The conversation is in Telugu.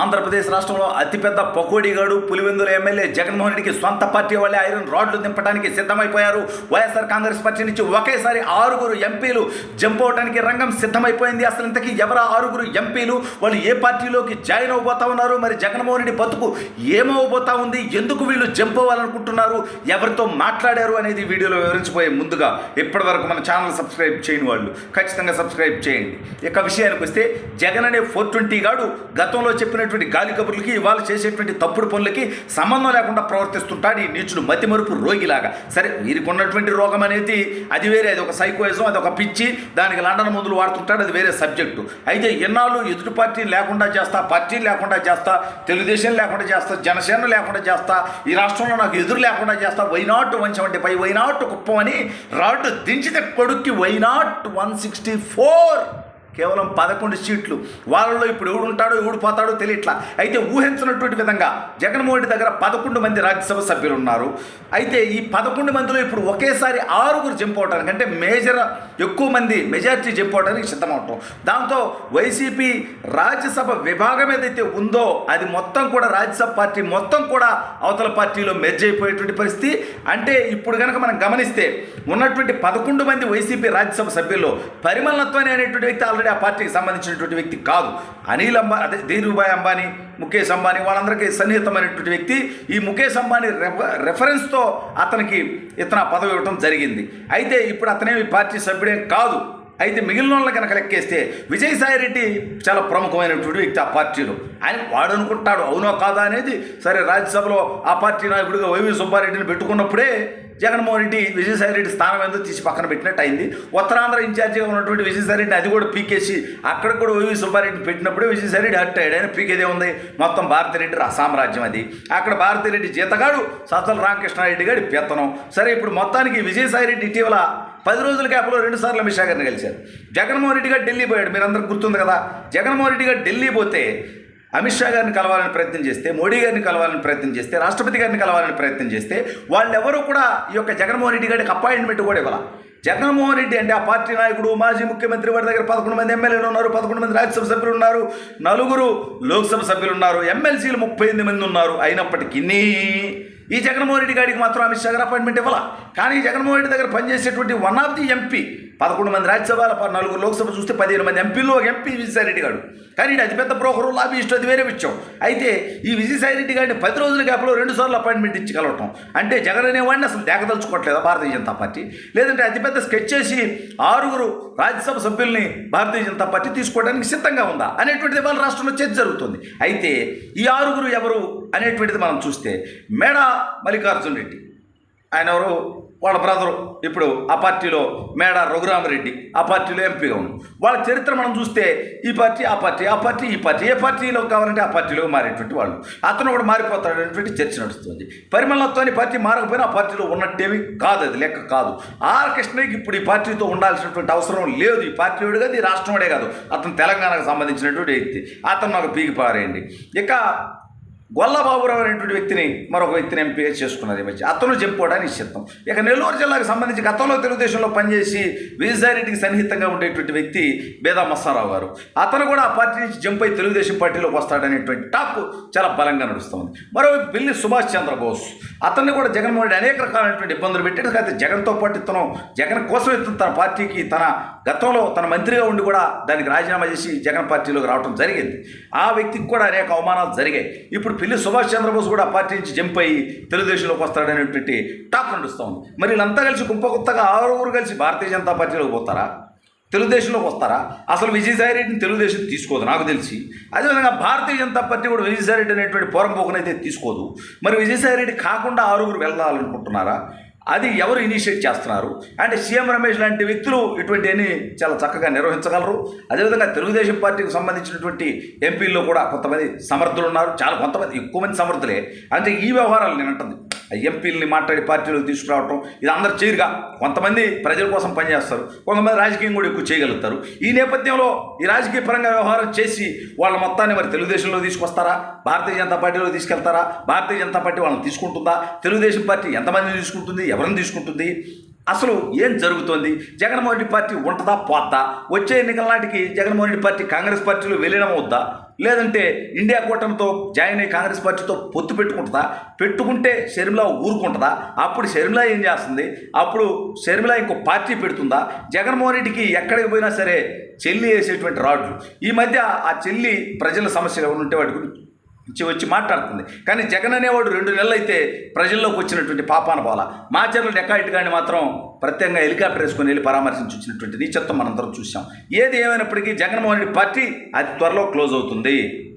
ఆంధ్రప్రదేశ్ రాష్ట్రంలో అతిపెద్ద పకోడీగాడు పులివెందుల ఎమ్మెల్యే జగన్మోహన్ రెడ్డికి సొంత పార్టీ వాళ్ళే ఐరన్ రాడ్లు దింపడానికి సిద్ధమైపోయారు. వైఎస్ఆర్ కాంగ్రెస్ పార్టీ నుంచి ఒకేసారి 6 ఎంపీలు జంప్ అవడానికి రంగం సిద్ధమైపోయింది. అసలు ఇంతకీ ఎవరు 6 ఎంపీలు, వాళ్ళు ఏ పార్టీలోకి జాయిన్ అవబోతా ఉన్నారు, మరి జగన్మోహన్ రెడ్డి బతుకు ఏమవబోతా ఉంది, ఎందుకు వీళ్ళు జంప్ అవ్వాలనుకుంటున్నారు, ఎవరితో మాట్లాడారు అనేది వీడియోలో వివరించిపోయే ముందుగా ఇప్పటి వరకు మన ఛానల్ సబ్స్క్రైబ్ చేయని వాళ్ళు ఖచ్చితంగా సబ్స్క్రైబ్ చేయండి. ఇక విషయానికి వస్తే జగన్ అనే 420 గాడు గతంలో చెప్పినటువంటి గాలి కబుర్లకి ఇవాళ చేసేటువంటి తప్పుడు పనులకి సంబంధం లేకుండా ప్రవర్తిస్తుంటాడు. ఈ నీచుడు మతిమరుపు రోగిలాగా. సరే, వీరికి ఉన్నటువంటి రోగం అనేది అది వేరే, అది ఒక సైకోయిజం, అది ఒక పిచ్చి, దానికి లండన్ మందులు వాడుతుంటాడు, అది వేరే సబ్జెక్టు. అయితే ఎన్నాళ్ళు ఎదుటి పార్టీ లేకుండా చేస్తా, పార్టీ లేకుండా చేస్తా, తెలుగుదేశం లేకుండా చేస్తా, జనసేన లేకుండా చేస్తా, ఈ రాష్ట్రంలో నాకు ఎదురు లేకుండా చేస్తా, వైనాట్ వంశం అంటే పై వైనాట్ కుప్పం అని రాడ్డు దించితే కొడుక్కి వైనాట్ 164, కేవలం 11 సీట్లు. వాళ్ళలో ఇప్పుడు ఎవడు ఉంటాడో ఎవడు పోతాడో తెలియట్లా. అయితే ఊహించినటువంటి విధంగా జగన్మోహన్ రెడ్డి దగ్గర 11 మంది రాజ్యసభ సభ్యులు ఉన్నారు. అయితే ఈ 11 మందిలో ఇప్పుడు ఒకేసారి 6 జంప్ అవడానికి, అంటే ఎక్కువ మంది మెజార్టీ జంప్ అవడానికి సిద్ధమవటం. దాంతో వైసీపీ రాజ్యసభ విభాగం ఏదైతే ఉందో అది మొత్తం కూడా రాజ్యసభ పార్టీ మొత్తం కూడా అవతల పార్టీలో మెర్జ్ అయిపోయేటువంటి పరిస్థితి. అంటే ఇప్పుడు కనుక మనం గమనిస్తే ఉన్నటువంటి 11 మంది వైసీపీ రాజ్యసభ సభ్యుల్లో పరిమళ్ నత్వాని అనేటువంటి వ్యక్తి ఆల్రెడీ ఆ పార్టీకి సంబంధించినటువంటి వ్యక్తి కాదు. అనిల్ అంబానీ, అదే ధీరుభాయ్ అంబానీ, ముఖేష్ అంబానీ వాళ్ళందరికీ సన్నిహితమైనటువంటి వ్యక్తి. ఈ ముఖేష్ అంబానీ రెఫరెన్స్తో అతనికి ఇతను పదవి ఇవ్వడం జరిగింది. అయితే ఇప్పుడు అతనేమి పార్టీ సభ్యుడేం కాదు. అయితే మిగిలిన వాళ్ళని కనుక లెక్కేస్తే విజయసాయిరెడ్డి చాలా ప్రముఖమైనటువంటి వ్యక్తి ఆ పార్టీలో. ఆయన వాడు అనుకుంటాడు అవునో కాదా అనేది. సరే, రాజ్యసభలో ఆ పార్టీ నాయకుడిగా వైవి సుబ్బారెడ్డిని పెట్టుకున్నప్పుడే జగన్మోహన్ రెడ్డి విజయసాయిరెడ్డి స్థానం ఏందో తీసి పక్కన పెట్టినట్టు అయింది. ఉత్తరాంధ్ర ఇన్ఛార్జిగా ఉన్నటువంటి విజయసాయిరెడ్డి అది కూడా పీకేసి అక్కడ కూడా వైవి సుబ్బారెడ్డిని పెట్టినప్పుడే విజయసాయిరెడ్డి హర్ట్ అయ్యాడు. ఆయన పీకేదే ఉంది, మొత్తం భారతిరెడ్డి సామ్రాజ్యం అది. అక్కడ భారతిరెడ్డి జీతగాడు, సత్తల రామకృష్ణారెడ్డి గారి పెత్తనం. సరే, ఇప్పుడు మొత్తానికి విజయసాయిరెడ్డి ఇటీవల 10 రోజుల గ్యాప్లో 2 సార్లు అమిత్ షా గారిని కలిశారు. జగన్మోహన్ రెడ్డి గారు ఢిల్లీ పోయాడు, మీరు అందరికి గుర్తుంది కదా. జగన్మోహన్ రెడ్డి గారు ఢిల్లీ పోతే అమిత్ షా గారిని కలవాలని ప్రయత్నం చేస్తే, మోడీ గారిని కలవాలని ప్రయత్నం చేస్తే, రాష్ట్రపతి గారిని కలవాలని ప్రయత్నం చేస్తే వాళ్ళెవరూ కూడా ఈ యొక్క జగన్మోహన్ రెడ్డి గారికి అపాయింట్మెంట్ కూడా ఇవ్వాలి. జగన్మోహన్ రెడ్డి అంటే ఆ పార్టీ నాయకుడు, మాజీ ముఖ్యమంత్రి, వారి దగ్గర 11 మంది ఎమ్మెల్యేలు ఉన్నారు, 11 మంది రాజ్యసభ సభ్యులు ఉన్నారు, 4 లోక్సభ సభ్యులు ఉన్నారు, ఎమ్మెల్సీలు 38 మంది ఉన్నారు. అయినప్పటికీ ఈ జగన్మోహన్ రెడ్డి గారికి మాత్రం అమిత్ షా గారు అపాయింట్మెంట్ ఇవ్వాల. కానీ జగన్మోహన్ రెడ్డి దగ్గర పనిచేసేటువంటి వన్ ఆఫ్ ది ఎంపీ, 11 మంది రాజ్యసభ, 4 లోక్సభ చూస్తే 15 మంది ఎంపీలు, ఒక ఎంపీ విజయసాయిరెడ్డి గారు. కానీ అతిపెద్ద బ్రోకరు, లాబీయిస్ట్, అది వేరే విషయం. అయితే ఈ విజయసాయిరెడ్డి గారిని 10 రోజుల గ్యాప్లో 2 సార్లు అపాయింట్మెంట్ ఇచ్చి కలవటం అంటే జగన్ అనేవాడిని అసలు దేకదలుచుకోవట్లేదా భారతీయ జనతా పార్టీ? లేదంటే అతిపెద్ద స్కెచ్ చేసి 6 రాజ్యసభ సభ్యుల్ని భారతీయ జనతా పార్టీ తీసుకోవడానికి సిద్ధంగా ఉందా అనేటువంటిది వాళ్ళ రాష్ట్రంలో చర్చ జరుగుతుంది. అయితే ఈ 6 ఎవరు అనేటువంటిది మనం చూస్తే మేడా మల్లికార్జున రెడ్డి, ఆయన ఎవరు, వాళ్ళ బ్రదరు, ఇప్పుడు ఆ పార్టీలో మేడా రఘురామరెడ్డి ఆ పార్టీలో ఎంపీగా ఉంది. వాళ్ళ చరిత్ర మనం చూస్తే ఈ పార్టీ ఆ పార్టీ, ఆ పార్టీ ఈ పార్టీ, ఏ పార్టీలో కావాలంటే ఆ పార్టీలో మారేటువంటి వాళ్ళు. అతను కూడా మారిపోతాడు అనేటువంటి చర్చ నడుస్తుంది. పరిమళత్వాన్ని పార్టీ మారకపోయినా ఆ పార్టీలో ఉన్నట్టేవి కాదు, అది లెక్క కాదు. ఆర్ కృష్ణకి ఇప్పుడు ఈ పార్టీతో ఉండాల్సినటువంటి అవసరం లేదు. ఈ పార్టీ వాడు కాదు, ఈ రాష్ట్రం వాడే కాదు, అతను తెలంగాణకు సంబంధించినటువంటి వ్యక్తి. అతను నాకు పీకి పారేయండి. ఇక గొల్లబాబురావు అనేటువంటి వ్యక్తిని మరొక వ్యక్తిని ఎంపీగా చేసుకున్నది మధ్య, అతను చెప్పుకోవడానికి సిద్ధం. ఇక నెల్లూరు జిల్లాకు సంబంధించి గతంలో తెలుగుదేశంలో పనిచేసి విజయసాయిరెడ్డికి సన్నిహితంగా ఉండేటువంటి వ్యక్తి బేదా మస్తారావు గారు, అతను కూడా ఆ పార్టీ నుంచి జంప్ అయి తెలుగుదేశం పార్టీలోకి వస్తాడనేటువంటి టాక్ చాలా బలంగా నడుస్తుంది. మరోవైపు పిల్లి సుభాష్ చంద్రబోస్, అతన్ని కూడా జగన్మోహన్ రెడ్డి అనేక రకాలైనటువంటి ఇబ్బందులు పెట్టాడు. అయితే జగన్తో పాటు ఇతను జగన్ కోసం ఇతను తన పార్టీకి, తన గతంలో తన మంత్రిగా ఉండి కూడా దానికి రాజీనామా చేసి జగన్ పార్టీలోకి రావడం జరిగింది. ఆ వ్యక్తికి కూడా అనేక అవమానాలు జరిగాయి. ఇప్పుడు పిల్లి సుభాష్ చంద్రబోస్ కూడా ఆ పార్టీ నుంచి జంప్ అయ్యి తెలుగుదేశంలోకి వస్తాడనేటువంటి టాక్ నడుస్తుంది. మరి వీళ్ళంతా కలిసి కొత్తగా 6 కలిసి భారతీయ జనతా పార్టీలోకి పోతారా, తెలుగుదేశంలోకి వస్తారా? అసలు విజయసాయిరెడ్డిని తెలుగుదేశం తీసుకోదు నాకు తెలిసి. అదేవిధంగా భారతీయ జనతా పార్టీ కూడా విజయసాయిరెడ్డి అనేటువంటి పోరంపోకనైతే తీసుకోదు. మరి విజయసాయిరెడ్డి కాకుండా 6 వెళ్ళాలనుకుంటున్నారా? అది ఎవరు ఇనిషియేట్ చేస్తున్నారు అంటే సీఎం రమేష్ లాంటి వ్యక్తులు ఇటువంటివన్నీ చాలా చక్కగా నిర్వహించగలరు. అదేవిధంగా తెలుగుదేశం పార్టీకి సంబంధించినటువంటి ఎంపీల్లో కూడా కొంతమంది సమర్థులు ఉన్నారు, చాలా కొంతమంది, ఎక్కువ మంది సమర్థులే. అంటే ఈ వ్యవహారాలు నేను అంటుంది ఎంపీలని మాట్లాడి పార్టీలోకి తీసుకురావటం ఇది అందరు చేయరుగా. కొంతమంది ప్రజల కోసం పనిచేస్తారు, కొంతమంది రాజకీయం కూడా ఎక్కువ చేయగలుగుతారు. ఈ నేపథ్యంలో ఈ రాజకీయ పరంగా వ్యవహారం చేసి వాళ్ళ మొత్తాన్ని మరి తెలుగుదేశంలో తీసుకొస్తారా, భారతీయ జనతా పార్టీలో తీసుకెళ్తారా, భారతీయ జనతా పార్టీ వాళ్ళని తీసుకుంటుందా, తెలుగుదేశం పార్టీ ఎంతమందిని తీసుకుంటుంది, ఎవరిని తీసుకుంటుంది అసలు ఏం జరుగుతోంది? జగన్మోహన్ రెడ్డి పార్టీ ఉంటుందా పోద్దా? వచ్చే ఎన్నికల నాటికి జగన్మోహన్ రెడ్డి పార్టీ కాంగ్రెస్ పార్టీలో విలీనం అవుద్దా? లేదంటే ఇండియా కూటమితో జాయిన్ అయ్యి కాంగ్రెస్ పార్టీతో పొత్తు పెట్టుకుంటుందా? పెట్టుకుంటే షర్మిల ఊరుకుంటుందా? అప్పుడు షర్మిల ఏం చేస్తుంది? అప్పుడు షర్మిల ఇంకో పార్టీ పెడుతుందా? జగన్మోహన్ రెడ్డికి ఎక్కడికి పోయినా సరే చెల్లి వేసేటువంటి రాడ్లు. ఈ మధ్య ఆ చెల్లి ప్రజల సమస్యలు ఏమైనా ఉంటే వాటి గురించి వచ్చి మాట్లాడుతుంది. కానీ జగన్ అనేవాడు 2 నెలలు అయితే ప్రజల్లోకి వచ్చినటువంటి పాపాన పోల. మాచర్ల డెకాయిట్ గాని మాత్రం ప్రత్యేకంగా హెలికాప్టర్ వేసుకొని వెళ్ళి పరామర్శించి వచ్చినటువంటి నీచత్వం మనందరం చూసాం. ఏది ఏమైనప్పటికీ జగన్మోహన్ రెడ్డి పార్టీ అతి త్వరలో క్లోజ్ అవుతుంది.